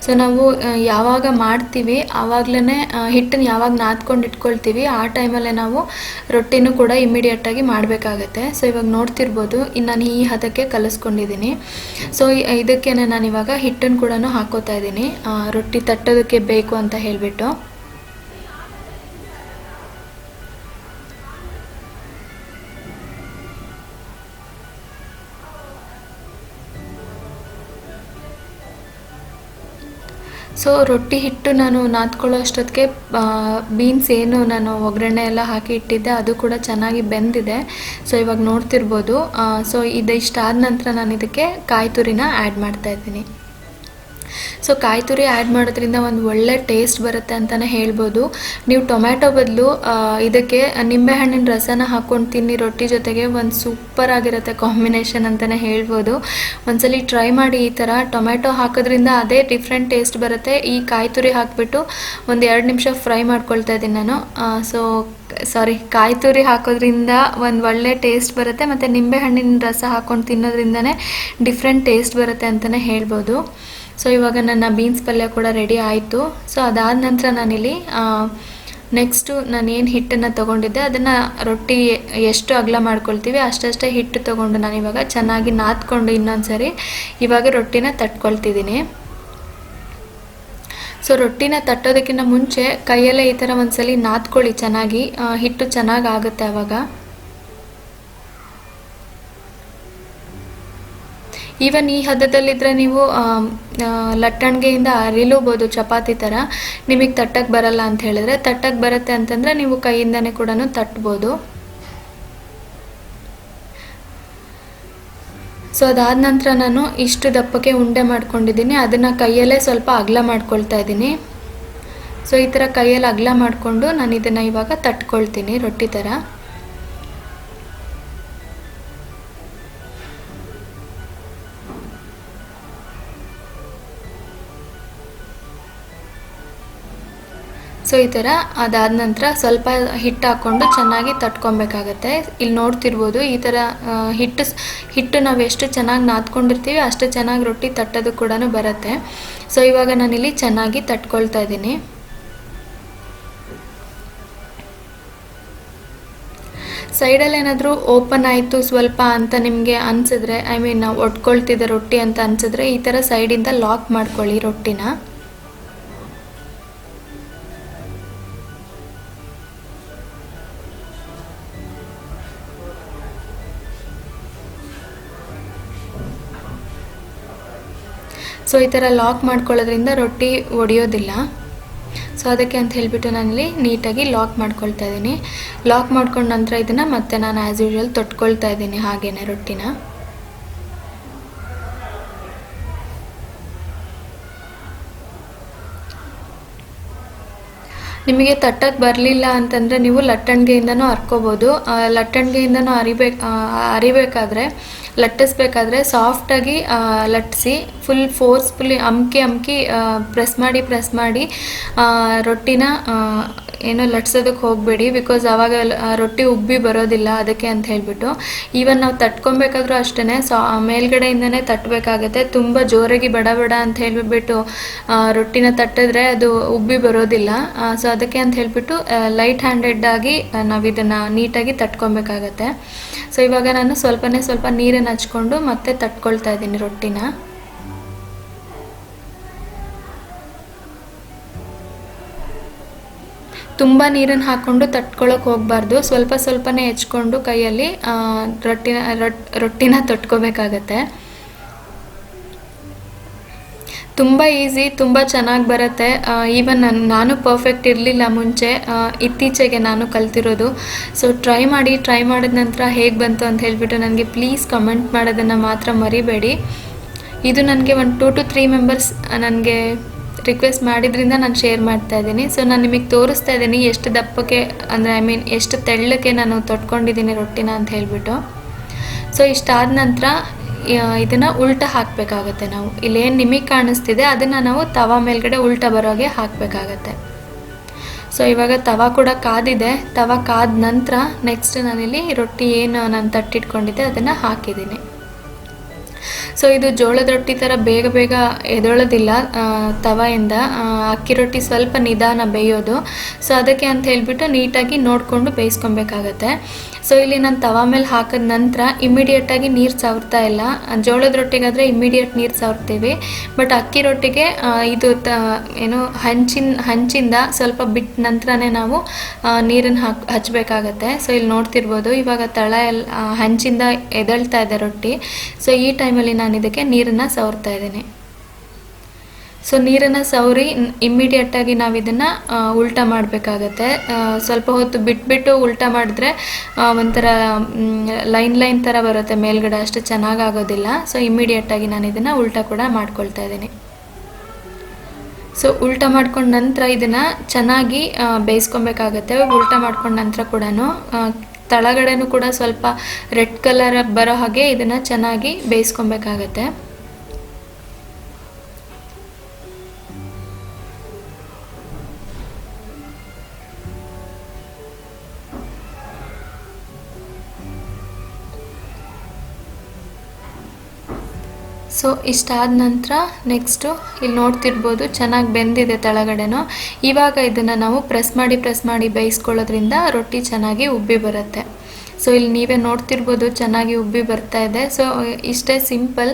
ಸೊ ನಾವು ಯಾವಾಗ ಮಾಡ್ತೀವಿ ಆವಾಗಲೇ ಹಿಟ್ಟನ್ನು ಯಾವಾಗ ನಾದ್ಕೊಂಡು ಇಟ್ಕೊಳ್ತೀವಿ ಆ ಟೈಮಲ್ಲೇ ನಾವು ರೊಟ್ಟಿನೂ ಕೂಡ ಇಮ್ಮಿಡಿಯೇಟಾಗಿ ಮಾಡಬೇಕಾಗತ್ತೆ. ಸೊ ಇವಾಗ ನೋಡ್ತಿರ್ಬೋದು ನಾನು ಈ ಹದಕ್ಕೆ ಕಲಿಸ್ಕೊಂಡಿದ್ದೀನಿ. ಸೊ ಇದಕ್ಕೆ ನಾನಿವಾಗ ಹಿಟ್ಟನ್ನು ಕೂಡ ಹಾಕೋತಾ ಇದ್ದೀನಿ, ರೊಟ್ಟಿ ತಟ್ಟೋದಕ್ಕೆ ಬೇಕು ಅಂತ ಹೇಳಿಬಿಟ್ಟು. ಸೊ ರೊಟ್ಟಿ ಹಿಟ್ಟು ನಾನು ನಾದ್ಕೊಳ್ಳೋ ಅಷ್ಟೊತ್ತಿಗೆ ಬೀನ್ಸ್ ಏನು ನಾನು ಒಗ್ಗರಣೆ ಎಲ್ಲ ಹಾಕಿ ಇಟ್ಟಿದ್ದೆ ಅದು ಕೂಡ ಚೆನ್ನಾಗಿ ಬೆಂದಿದೆ. ಸೊ ಇವಾಗ ನೋಡ್ತಿರ್ಬೋದು. ಸೊ ಇಷ್ಟಾದ ನಂತರ ನಾನು ಇದಕ್ಕೆ ಕಾಯಿ ತುರಿನ ಆ್ಯಡ್ ಮಾಡ್ತಾ ಇದ್ದೀನಿ. ಸೊ ಕಾಯಿ ತುರಿ ಆ್ಯಡ್ ಮಾಡೋದ್ರಿಂದ ಒಂದು ಒಳ್ಳೆ ಟೇಸ್ಟ್ ಬರುತ್ತೆ ಅಂತಲೇ ಹೇಳ್ಬೋದು. ನೀವು ಟೊಮ್ಯಾಟೊ ಬದಲು ಇದಕ್ಕೆ ನಿಂಬೆಹಣ್ಣಿನ ರಸನ ಹಾಕ್ಕೊಂಡು ತಿನ್ನಿ ರೊಟ್ಟಿ ಜೊತೆಗೆ, ಒಂದು ಸೂಪರ್ ಆಗಿರುತ್ತೆ ಕಾಂಬಿನೇಷನ್ ಅಂತಲೇ ಹೇಳ್ಬೋದು. ಒಂದ್ಸಲಿ ಟ್ರೈ ಮಾಡಿ. ಈ ಥರ ಟೊಮ್ಯಾಟೊ ಹಾಕೋದ್ರಿಂದ ಅದೇ ಡಿಫ್ರೆಂಟ್ ಟೇಸ್ಟ್ ಬರುತ್ತೆ. ಈ ಕಾಯಿ ತುರಿ ಹಾಕಿಬಿಟ್ಟು ಒಂದು 2 ನಿಮಿಷ ಫ್ರೈ ಮಾಡ್ಕೊಳ್ತಾ ಇದ್ದೀನಿ ನಾನು. ಕಾಯಿ ತುರಿ ಹಾಕೋದ್ರಿಂದ ಒಂದು ಒಳ್ಳೆ ಟೇಸ್ಟ್ ಬರುತ್ತೆ ಮತ್ತು ನಿಂಬೆಹಣ್ಣಿನ ರಸ ಹಾಕ್ಕೊಂಡು ತಿನ್ನೋದ್ರಿಂದನೇ ಡಿಫ್ರೆಂಟ್ ಟೇಸ್ಟ್ ಬರುತ್ತೆ ಅಂತಲೇ ಹೇಳ್ಬೋದು. ಸೊ ಇವಾಗ ನನ್ನ ಬೀನ್ಸ್ ಪಲ್ಯ ಕೂಡ ರೆಡಿ ಆಯಿತು. ಸೊ ಅದಾದ ನಂತರ ನಾನಿಲ್ಲಿ ನೆಕ್ಸ್ಟು ನಾನೇನು ಹಿಟ್ಟನ್ನು ತೊಗೊಂಡಿದ್ದೆ ಅದನ್ನು ರೊಟ್ಟಿ ಎಷ್ಟು ಅಗಲ ಮಾಡ್ಕೊಳ್ತೀವಿ ಅಷ್ಟೇ ಹಿಟ್ಟು ತೊಗೊಂಡು ನಾನಿವಾಗ ಚೆನ್ನಾಗಿ ನಾದ್ಕೊಂಡು ಇನ್ನೊಂದು ಸರಿ ಇವಾಗ ರೊಟ್ಟಿನ ತಟ್ಕೊಳ್ತಿದ್ದೀನಿ. ಸೊ ರೊಟ್ಟಿನ ತಟ್ಟೋದಕ್ಕಿಂತ ಮುಂಚೆ ಕೈಯಲ್ಲೇ ಈ ಥರ ಒಂದ್ಸಲಿ ನಾದ್ಕೊಳ್ಳಿ ಚೆನ್ನಾಗಿ, ಹಿಟ್ಟು ಚೆನ್ನಾಗಿ ಆಗುತ್ತೆ ಆವಾಗ. ಈವನ್ ಈ ಹದದಲ್ಲಿದ್ದರೆ ನೀವು ಲಟ್ಟಣಿಗೆಯಿಂದ ಅರಿಲೂಬೋದು ಚಪಾತಿ ಥರ. ನಿಮಗೆ ತಟ್ಟಕ್ಕೆ ಬರಲ್ಲ ಅಂತ ಹೇಳಿದ್ರೆ, ತಟ್ಟಕ್ಕೆ ಬರುತ್ತೆ ಅಂತಂದರೆ ನೀವು ಕೈಯಿಂದನೇ ಕೂಡ ತಟ್ಬೋದು. ಸೊ ಅದಾದ ನಂತರ ನಾನು ಇಷ್ಟು ದಪ್ಪಕ್ಕೆ ಉಂಡೆ ಮಾಡ್ಕೊಂಡಿದ್ದೀನಿ, ಅದನ್ನು ಕೈಯಲ್ಲೇ ಸ್ವಲ್ಪ ಅಗಲ ಮಾಡ್ಕೊಳ್ತಾ ಇದ್ದೀನಿ. ಸೊ ಈ ಥರ ಕೈಯಲ್ಲಿ ಅಗಲ ಮಾಡಿಕೊಂಡು ನಾನು ಇದನ್ನು ಇವಾಗ ತಟ್ಕೊಳ್ತೀನಿ ರೊಟ್ಟಿ ಥರ. ಸೊ ಈ ಥರ ಅದಾದ ನಂತರ ಸ್ವಲ್ಪ ಹಿಟ್ಟು ಹಾಕ್ಕೊಂಡು ಚೆನ್ನಾಗಿ ತಟ್ಕೊಬೇಕಾಗತ್ತೆ. ಇಲ್ಲಿ ನೋಡ್ತಿರ್ಬೋದು ಈ ಥರ ಹಿಟ್ಟು ನಾವು ಎಷ್ಟು ಚೆನ್ನಾಗಿ ನಾದ್ಕೊಂಡಿರ್ತೀವಿ ಅಷ್ಟು ಚೆನ್ನಾಗಿ ರೊಟ್ಟಿ ತಟ್ಟೋದು ಕೂಡ ಬರುತ್ತೆ. ಸೊ ಇವಾಗ ನಾನಿಲ್ಲಿ ಚೆನ್ನಾಗಿ ತಟ್ಕೊಳ್ತಾ ಇದ್ದೀನಿ. ಸೈಡಲ್ಲಿ ಏನಾದರೂ ಓಪನ್ ಆಯಿತು ಸ್ವಲ್ಪ ಅಂತ ನಿಮಗೆ ಅನಿಸಿದ್ರೆ, ನಾವು ಒಟ್ಕೊಳ್ತಿದ್ದೆ ರೊಟ್ಟಿ ಅಂತ ಅನಿಸಿದ್ರೆ ಈ ಥರ ಸೈಡಿಂದ ಲಾಕ್ ಮಾಡ್ಕೊಳ್ಳಿ ರೊಟ್ಟಿನ. ಸೊ ಈ ಥರ ಲಾಕ್ ಮಾಡ್ಕೊಳ್ಳೋದ್ರಿಂದ ರೊಟ್ಟಿ ಒಡೆಯೋದಿಲ್ಲ. ಸೊ ಅದಕ್ಕೆ ಅಂತ ಹೇಳಿಬಿಟ್ಟು ನಾನಿಲ್ಲಿ ನೀಟಾಗಿ ಲಾಕ್ ಮಾಡ್ಕೊಳ್ತಾ ಇದ್ದೀನಿ. ಲಾಕ್ ಮಾಡ್ಕೊಂಡ ನಂತರ ಇದನ್ನು ಮತ್ತೆ ನಾನು ಆ್ಯಸ್ ಯೂಶ್ವಲ್ ತೊಟ್ಕೊಳ್ತಾ ಇದ್ದೀನಿ ಹಾಗೇನೆ ರೊಟ್ಟಿನ. ನಿಮಗೆ ತಟ್ಟಕ್ಕೆ ಬರಲಿಲ್ಲ ಅಂತಂದರೆ ನೀವು ಲಟ್ಟಣಿಗೆಯಿಂದನೂ ಹರ್ಕೋಬೋದು. ಲಟ್ಟಣಿಗೆಯಿಂದನೂ ಅರಿಬೇಕಾದ್ರೆ ಲಟ್ಟಿಸ್ಬೇಕಾದ್ರೆ ಸಾಫ್ಟಾಗಿ ಲಟ್ಟಿಸಿ ಫುಲ್ ಫೋರ್ಸ್ಫುಲ್ಲಿ ಅಮ್ಕಿ ಪ್ರೆಸ್ ಮಾಡಿ ರೊಟ್ಟಿನ ಏನೋ ಲಟ್ಸೋದಕ್ಕೆ ಹೋಗಬೇಡಿ, ಬಿಕಾಸ್ ಆವಾಗ ರೊಟ್ಟಿ ಉಬ್ಬಿ ಬರೋದಿಲ್ಲ, ಅದಕ್ಕೆ ಅಂತ ಹೇಳಿಬಿಟ್ಟು. ಈವನ್ ನಾವು ತಟ್ಕೊಬೇಕಾದ್ರೂ ಅಷ್ಟೇ ಮೇಲ್ಗಡೆಯಿಂದನೇ ತಟ್ಟಬೇಕಾಗತ್ತೆ. ತುಂಬ ಜೋರಾಗಿ ಬಡ ಅಂತ ಹೇಳಿಬಿಟ್ಟು ರೊಟ್ಟಿನ ತಟ್ಟಿದ್ರೆ ಅದು ಉಬ್ಬಿ ಬರೋದಿಲ್ಲ. ಸೊ ಅದಕ್ಕೆ ಅಂತ ಹೇಳಿಬಿಟ್ಟು ಲೈಟ್ ಹ್ಯಾಂಡೆಡ್ ಆಗಿ ನಾವು ಇದನ್ನು ನೀಟಾಗಿ ತಟ್ಕೊಬೇಕಾಗತ್ತೆ. ಸೊ ಇವಾಗ ನಾನು ಸ್ವಲ್ಪ ನೀರನ್ನು ಹಚ್ಕೊಂಡು ಮತ್ತೆ ತಟ್ಕೊಳ್ತಾ ಇದ್ದೀನಿ ರೊಟ್ಟಿನ. ತುಂಬ ನೀರನ್ನು ಹಾಕ್ಕೊಂಡು ತಟ್ಕೊಳ್ಳೋಕೆ ಹೋಗಬಾರ್ದು, ಸ್ವಲ್ಪನೇ ಹೆಚ್ಕೊಂಡು ಕೈಯಲ್ಲಿ ರೊಟ್ಟಿನ ತಟ್ಕೋಬೇಕಾಗತ್ತೆ. ತುಂಬ ಈಸಿ, ತುಂಬ ಚೆನ್ನಾಗಿ ಬರುತ್ತೆ. ಈವನ್ ನಾನು ಪರ್ಫೆಕ್ಟ್ ಇರಲಿಲ್ಲ ಮುಂಚೆ, ಇತ್ತೀಚೆಗೆ ನಾನು ಕಲ್ತಿರೋದು. ಸೊ ಟ್ರೈ ಮಾಡಿದ ನಂತರ ಹೇಗೆ ಬಂತು ಅಂತ ಹೇಳಿಬಿಟ್ಟು ನನಗೆ ಪ್ಲೀಸ್ ಕಮೆಂಟ್ ಮಾಡೋದನ್ನು ಮಾತ್ರ ಮರಿಬೇಡಿ. ಇದು ನನಗೆ ಒಂದು 2 to 3 ಮೆಂಬರ್ಸ್ ನನಗೆ ರಿಕ್ವೆಸ್ಟ್ ಮಾಡಿದ್ರಿಂದ ನಾನು ಶೇರ್ ಮಾಡ್ತಾ ಇದ್ದೀನಿ. ಸೊ ನಾನು ನಿಮಗೆ ತೋರಿಸ್ತಾ ಇದ್ದೀನಿ ಎಷ್ಟು ದಪ್ಪಕ್ಕೆ ಅಂದರೆ ಎಷ್ಟು ತೆಳ್ಳಕ್ಕೆ ನಾನು ತೊಟ್ಕೊಂಡಿದ್ದೀನಿ ರೊಟ್ಟಿನ ಅಂತ ಹೇಳಿಬಿಟ್ಟು. ಸೊ ಇಷ್ಟಾದ ನಂತರ ಇದನ್ನು ಉಲ್ಟ ಹಾಕಬೇಕಾಗತ್ತೆ. ನಾವು ಇಲ್ಲೇನು ನಿಮಗೆ ಕಾಣಿಸ್ತಿದೆ ಅದನ್ನು ನಾವು ತವಾ ಮೇಲ್ಗಡೆ ಉಲ್ಟ ಬರೋಗೆ ಹಾಕಬೇಕಾಗತ್ತೆ. ಸೊ ಇವಾಗ ತವಾ ಕೂಡ ಕಾದಿದೆ. ತವಾ ಕಾದ ನಂತರ ನೆಕ್ಸ್ಟ್ ನಾನಿಲ್ಲಿ ರೊಟ್ಟಿ ಏನು ನಾನು ತಟ್ಟಿಟ್ಕೊಂಡಿದ್ದೆ ಅದನ್ನು ಹಾಕಿದ್ದೀನಿ. ಸೊ ಇದು ಜೋಳದ ರೊಟ್ಟಿ ಥರ ಬೇಗ ಎದೊಳೋದಿಲ್ಲ ತವಾಯಿಂದ. ಅಕ್ಕಿ ರೊಟ್ಟಿ ಸ್ವಲ್ಪ ನಿಧಾನ ಬೇಯೋದು. ಸೊ ಅದಕ್ಕೆ ಅಂತ ಹೇಳಿಬಿಟ್ಟು ನೀಟಾಗಿ ನೋಡಿಕೊಂಡು ಬೇಯಿಸ್ಕೊಬೇಕಾಗತ್ತೆ. ಸೊ ಇಲ್ಲಿ ನಾನು ತವಾ ಮೇಲೆ ಹಾಕಿದ ನಂತರ ಇಮಿಡಿಯೇಟಾಗಿ ನೀರು ಸವರ್ತಾ ಇಲ್ಲ. ಜೋಳದ ರೊಟ್ಟಿಗಾದರೆ ಇಮಿಡಿಯೇಟ್ ನೀರು ಸವರ್ತೀವಿ, ಬಟ್ ಅಕ್ಕಿ ರೊಟ್ಟಿಗೆ ಇದು ಏನು ಹಂಚಿಂದ ಸ್ವಲ್ಪ ಬಿಟ್ಟ ನಂತರನೇ ನಾವು ನೀರನ್ನು ಹಚ್ಚಬೇಕಾಗತ್ತೆ. ಸೊ ಇಲ್ಲಿ ನೋಡ್ತಿರ್ಬೋದು ಇವಾಗ ಹಂಚಿಂದ ಎದಳ್ತಾ ಇದೆ ರೊಟ್ಟಿ. ಸೊ ಈ ಟೈಮಲ್ಲಿ ನಾನು ಇದಕ್ಕೆ ನೀರನ್ನು ಸವರ್ತಾ ಇದ್ದೀನಿ. ಸೊ ನೀರನ್ನು ಸವರಿ ಇಮ್ಮಿಡಿಯೇಟಾಗಿ ನಾವು ಇದನ್ನು ಉಲ್ಟಾ ಮಾಡಬೇಕಾಗತ್ತೆ. ಸ್ವಲ್ಪ ಹೊತ್ತು ಬಿಟ್ಬಿಟ್ಟು ಉಲ್ಟಾ ಮಾಡಿದ್ರೆ ಒಂಥರ ಲೈನ್ ಥರ ಬರುತ್ತೆ ಮೇಲ್ಗಡೆ, ಅಷ್ಟು ಚೆನ್ನಾಗಾಗೋದಿಲ್ಲ. ಸೊ ಇಮ್ಮಿಡಿಯೇಟಾಗಿ ನಾನು ಇದನ್ನು ಉಲ್ಟಾ ಕೂಡ ಮಾಡ್ಕೊಳ್ತಾ ಇದ್ದೀನಿ. ಸೊ ಉಲ್ಟಾ ಮಾಡ್ಕೊಂಡ ನಂತರ ಇದನ್ನು ಚೆನ್ನಾಗಿ ಬೇಯಿಸ್ಕೊಬೇಕಾಗತ್ತೆ. ಉಲ್ಟಾ ಮಾಡ್ಕೊಂಡ ನಂತರ ಕೂಡ ತಳಗಡೆನೂ ಕೂಡ ಸ್ವಲ್ಪ ರೆಡ್ ಕಲರ್ ಬರೋ ಹಾಗೆ ಇದನ್ನು ಚೆನ್ನಾಗಿ ಬೇಯಿಸ್ಕೊಬೇಕಾಗತ್ತೆ. ಸೊ ಇಷ್ಟಾದ ನಂತರ ನೆಕ್ಸ್ಟು ಇಲ್ಲಿ ನೋಡ್ತಿರ್ಬೋದು ಚೆನ್ನಾಗಿ ಬೆಂದಿದೆ ತಳಗಡೆನೂ. ಇವಾಗ ಇದನ್ನು ನಾವು ಪ್ರೆಸ್ ಮಾಡಿ ಬೇಯಿಸ್ಕೊಳ್ಳೋದ್ರಿಂದ ರೊಟ್ಟಿ ಚೆನ್ನಾಗಿ ಉಬ್ಬಿ ಬರುತ್ತೆ. ಸೊ ಇಲ್ಲಿ ನೀವೇ ನೋಡ್ತಿರ್ಬೋದು ಚೆನ್ನಾಗಿ ಉಬ್ಬಿ ಬರ್ತಾ ಇದೆ. ಸೊ ಇಷ್ಟೇ ಸಿಂಪಲ್,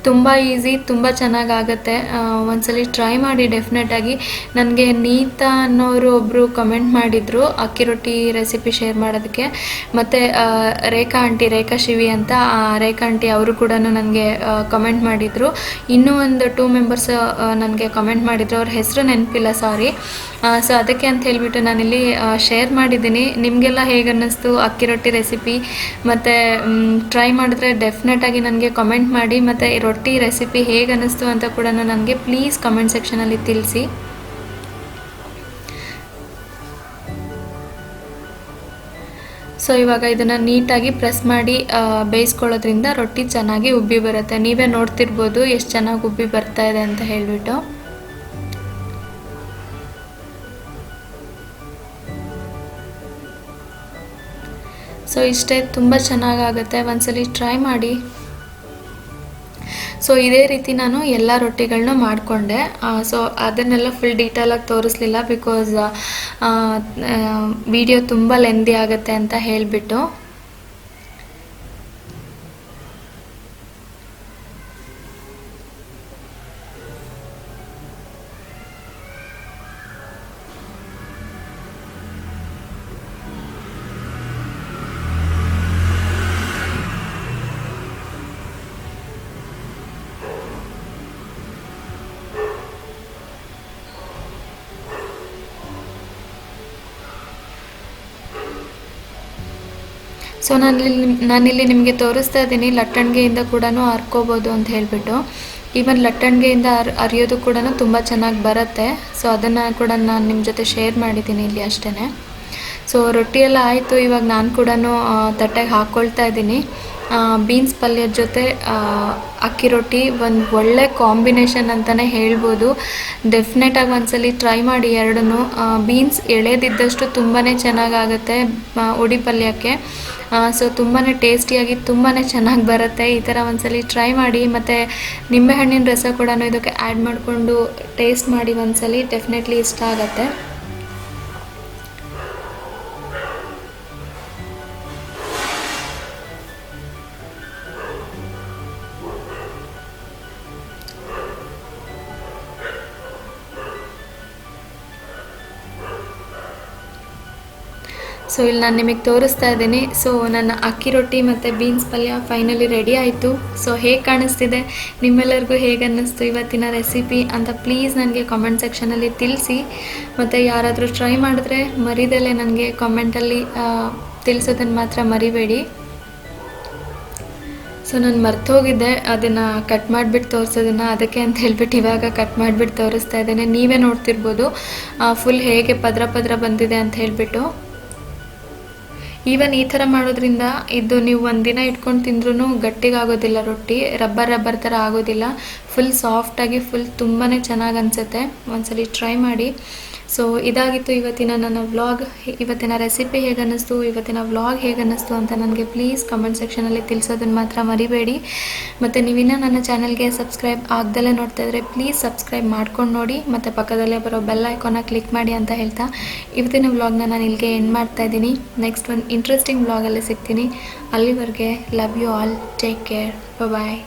ತುಂಬ ಈಸಿ, ತುಂಬ ಚೆನ್ನಾಗಾಗತ್ತೆ. ಒಂದ್ಸಲಿ ಟ್ರೈ ಮಾಡಿ ಡೆಫಿನೆಟಾಗಿ. ನನಗೆ ನೀತಾ ಅನ್ನೋರು ಒಬ್ಬರು ಕಮೆಂಟ್ ಮಾಡಿದರು ಅಕ್ಕಿ ರೊಟ್ಟಿ ರೆಸಿಪಿ ಶೇರ್ ಮಾಡೋದಕ್ಕೆ. ಮತ್ತು ರೇಖಾ ಶಿವಿ ಅಂತ ರೇಖಾ ಆಂಟಿ ಅವರು ಕೂಡ ನನಗೆ ಕಮೆಂಟ್ ಮಾಡಿದರು. ಇನ್ನೂ ಒಂದು 2 ಮೆಂಬರ್ಸ್ ನನಗೆ ಕಮೆಂಟ್ ಮಾಡಿದರು, ಅವ್ರ ಹೆಸರು ನೆನಪಿಲ್ಲ, ಸಾರಿ. ಸೊ ಅದಕ್ಕೆ ಅಂತ ಹೇಳಿಬಿಟ್ಟು ನಾನಿಲ್ಲಿ ಶೇರ್ ಮಾಡಿದ್ದೀನಿ. ನಿಮಗೆಲ್ಲ ಹೇಗೆ ಅನ್ನಿಸ್ತು ಅಕ್ಕಿ ರೊಟ್ಟಿ ರೆಸಿಪಿ? ಮತ್ತು ಟ್ರೈ ಮಾಡಿದ್ರೆ ಡೆಫಿನೆಟಾಗಿ ನನಗೆ ಕಮೆಂಟ್ ಮಾಡಿ. ಮತ್ತು ಈ ರೊಟ್ಟಿ ರೆಸಿಪಿ ಹೇಗೆ ಅನ್ನಿಸ್ತು ಅಂತ ಕೂಡ ನನಗೆ ಪ್ಲೀಸ್ ಕಮೆಂಟ್ ಸೆಕ್ಷನಲ್ಲಿ ತಿಳಿಸಿ. ಸೊ ಇವಾಗ ಇದನ್ನು ನೀಟಾಗಿ ಪ್ರೆಸ್ ಮಾಡಿ ಬೇಯಿಸ್ಕೊಳ್ಳೋದ್ರಿಂದ ರೊಟ್ಟಿ ಚೆನ್ನಾಗಿ ಉಬ್ಬಿ ಬರುತ್ತೆ. ನೀವೇ ನೋಡ್ತಿರ್ಬೋದು ಎಷ್ಟು ಚೆನ್ನಾಗಿ ಉಬ್ಬಿ ಬರ್ತಾ ಇದೆ ಅಂತ ಹೇಳಿಬಿಟ್ಟು. ಸೊ ಇಷ್ಟೇ, ತುಂಬ ಚೆನ್ನಾಗಾಗುತ್ತೆ, ಒಂದ್ಸಲಿ ಟ್ರೈ ಮಾಡಿ. ಸೊ ಇದೇ ರೀತಿ ನಾನು ಎಲ್ಲ ರೊಟ್ಟಿಗಳನ್ನೂ ಮಾಡಿಕೊಂಡೆ. ಸೊ ಅದನ್ನೆಲ್ಲ ಫುಲ್ ಡೀಟೇಲಾಗಿ ತೋರಿಸ್ಲಿಲ್ಲ, ಬಿಕಾಸ್ ವಿಡಿಯೋ ತುಂಬ ಲೆಂದಿ ಆಗುತ್ತೆ ಅಂತ ಹೇಳಿಬಿಟ್ಟು. ಸೊ ನಾನಿಲ್ಲಿ ನಿಮಗೆ ತೋರಿಸ್ತಾ ಇದ್ದೀನಿ ಲಟ್ಟಣಿಗೆಯಿಂದ ಕೂಡ ಹರ್ಕೋಬೋದು ಅಂತ ಹೇಳಿಬಿಟ್ಟು. ಈವನ್ ಲಟ್ಟಣಿಗೆಯಿಂದ ಅರಿಯೋದು ಕೂಡ ತುಂಬ ಚೆನ್ನಾಗಿ ಬರುತ್ತೆ. ಸೊ ಅದನ್ನು ಕೂಡ ನಾನು ನಿಮ್ಮ ಜೊತೆ ಶೇರ್ ಮಾಡಿದ್ದೀನಿ ಇಲ್ಲಿ ಅಷ್ಟೇ. ಸೊ ರೊಟ್ಟಿ ಎಲ್ಲ ಆಯಿತು. ಇವಾಗ ನಾನು ಕೂಡ ತಟ್ಟೆಗೆ ಹಾಕ್ಕೊಳ್ತಾ ಇದ್ದೀನಿ. ಬೀನ್ಸ್ ಪಲ್ಯದ ಜೊತೆ ಅಕ್ಕಿ ರೊಟ್ಟಿ ಒಂದು ಒಳ್ಳೆ ಕಾಂಬಿನೇಷನ್ ಅಂತಲೇ ಹೇಳ್ಬೋದು. ಡೆಫಿನೆಟಾಗಿ ಒಂದ್ಸಲಿ ಟ್ರೈ ಮಾಡಿ ಎರಡನ್ನೂ. ಬೀನ್ಸ್ ಎಳೆದಿದ್ದಷ್ಟು ತುಂಬಾ ಚೆನ್ನಾಗಾಗುತ್ತೆ ಉಡಿ ಪಲ್ಯಕ್ಕೆ. ಸೊ ತುಂಬಾ ಟೇಸ್ಟಿಯಾಗಿ ತುಂಬಾ ಚೆನ್ನಾಗಿ ಬರುತ್ತೆ. ಈ ಥರ ಒಂದ್ಸಲಿ ಟ್ರೈ ಮಾಡಿ. ಮತ್ತು ನಿಂಬೆಹಣ್ಣಿನ ರಸ ಕೂಡ ಇದಕ್ಕೆ ಆ್ಯಡ್ ಮಾಡಿಕೊಂಡು ಟೇಸ್ಟ್ ಮಾಡಿ ಒಂದ್ಸಲಿ, ಡೆಫಿನೆಟ್ಲಿ ಇಷ್ಟ ಆಗುತ್ತೆ. ಸೊ ಇಲ್ಲಿ ನಾನು ನಿಮಗೆ ತೋರಿಸ್ತಾ ಇದ್ದೀನಿ. ಸೊ ನನ್ನ ಅಕ್ಕಿ ರೊಟ್ಟಿ ಮತ್ತು ಬೀನ್ಸ್ ಪಲ್ಯ ಫೈನಲಿ ರೆಡಿ ಆಯಿತು. ಸೊ ಹೇಗೆ ಕಾಣಿಸ್ತಿದೆ, ನಿಮ್ಮೆಲ್ಲರಿಗೂ ಹೇಗೆ ಅನ್ನಿಸ್ತು ಇವತ್ತಿನ ರೆಸಿಪಿ ಅಂತ ಪ್ಲೀಸ್ ನನಗೆ ಕಾಮೆಂಟ್ ಸೆಕ್ಷನಲ್ಲಿ ತಿಳಿಸಿ. ಮತ್ತು ಯಾರಾದರೂ ಟ್ರೈ ಮಾಡಿದ್ರೆ ಮರಿದಲ್ಲೇ ನನಗೆ ಕಾಮೆಂಟಲ್ಲಿ ತಿಳಿಸೋದನ್ನು ಮಾತ್ರ ಮರಿಬೇಡಿ. ಸೊ ನಾನು ಮರ್ತೋಗಿದ್ದೆ ಅದನ್ನು ಕಟ್ ಮಾಡಿಬಿಟ್ಟು ತೋರಿಸೋದನ್ನು, ಅದಕ್ಕೆ ಅಂತ ಹೇಳ್ಬಿಟ್ಟು ಇವಾಗ ಕಟ್ ಮಾಡಿಬಿಟ್ಟು ತೋರಿಸ್ತಾ ಇದ್ದೇನೆ. ನೀವೇ ನೋಡ್ತಿರ್ಬೋದು ಫುಲ್ ಹೇಗೆ ಪದ್ರ ಪದ್ರ ಬಂದಿದೆ ಅಂತ ಹೇಳಿಬಿಟ್ಟು. ಈವನ್ ಈ ಥರ ಮಾಡೋದ್ರಿಂದ ಇದು ನೀವು ಒಂದಿನ ಇಟ್ಕೊಂಡು ತಿಂದ್ರೂ ಗಟ್ಟಿಗಾಗೋದಿಲ್ಲ, ರೊಟ್ಟಿ ರಬ್ಬರ್ ಥರ ಆಗೋದಿಲ್ಲ. ಫುಲ್ ಸಾಫ್ಟಾಗಿ ಫುಲ್ ತುಂಬಾ ಚೆನ್ನಾಗಿ ಅನಿಸುತ್ತೆ. ಒಂದ್ಸಲಿ ಟ್ರೈ ಮಾಡಿ. ಸೊ ಇದಾಗಿತ್ತು ಇವತ್ತಿನ ನನ್ನ ವ್ಲಾಗ್. ಇವತ್ತಿನ ರೆಸಿಪಿ ಹೇಗೆ ಅನ್ನಿಸ್ತು, ಇವತ್ತಿನ ವ್ಲಾಗ್ ಹೇಗೆ ಅನ್ನಿಸ್ತು ಅಂತ ನನಗೆ ಪ್ಲೀಸ್ ಕಮೆಂಟ್ ಸೆಕ್ಷನಲ್ಲಿ ತಿಳಿಸೋದನ್ನು ಮಾತ್ರ ಮರಿಬೇಡಿ. ಮತ್ತು ನೀವಿನ್ನೂ ನನ್ನ ಚಾನಲ್ಗೆ ಸಬ್ಸ್ಕ್ರೈಬ್ ಆಗ್ದಲೇ ನೋಡ್ತಾ ಇದ್ದರೆ ಪ್ಲೀಸ್ ಸಬ್ಸ್ಕ್ರೈಬ್ ಮಾಡ್ಕೊಂಡು ನೋಡಿ. ಮತ್ತು ಪಕ್ಕದಲ್ಲೇ ಬರೋ ಬೆಲ್ ಐಕಾನ್ನ ಕ್ಲಿಕ್ ಮಾಡಿ ಅಂತ ಹೇಳ್ತಾ ಇವತ್ತಿನ ವ್ಲಾಗ್ನ ನಾನು ಇಲ್ಲಿಗೆ ಎಂಡ್ ಮಾಡ್ತಾ ಇದ್ದೀನಿ. ನೆಕ್ಸ್ಟ್ ಒಂದು ಇಂಟ್ರೆಸ್ಟಿಂಗ್ ವ್ಲಾಗಲ್ಲಿ ಸಿಗ್ತೀನಿ. ಅಲ್ಲಿವರೆಗೆ love you all, take care, bye.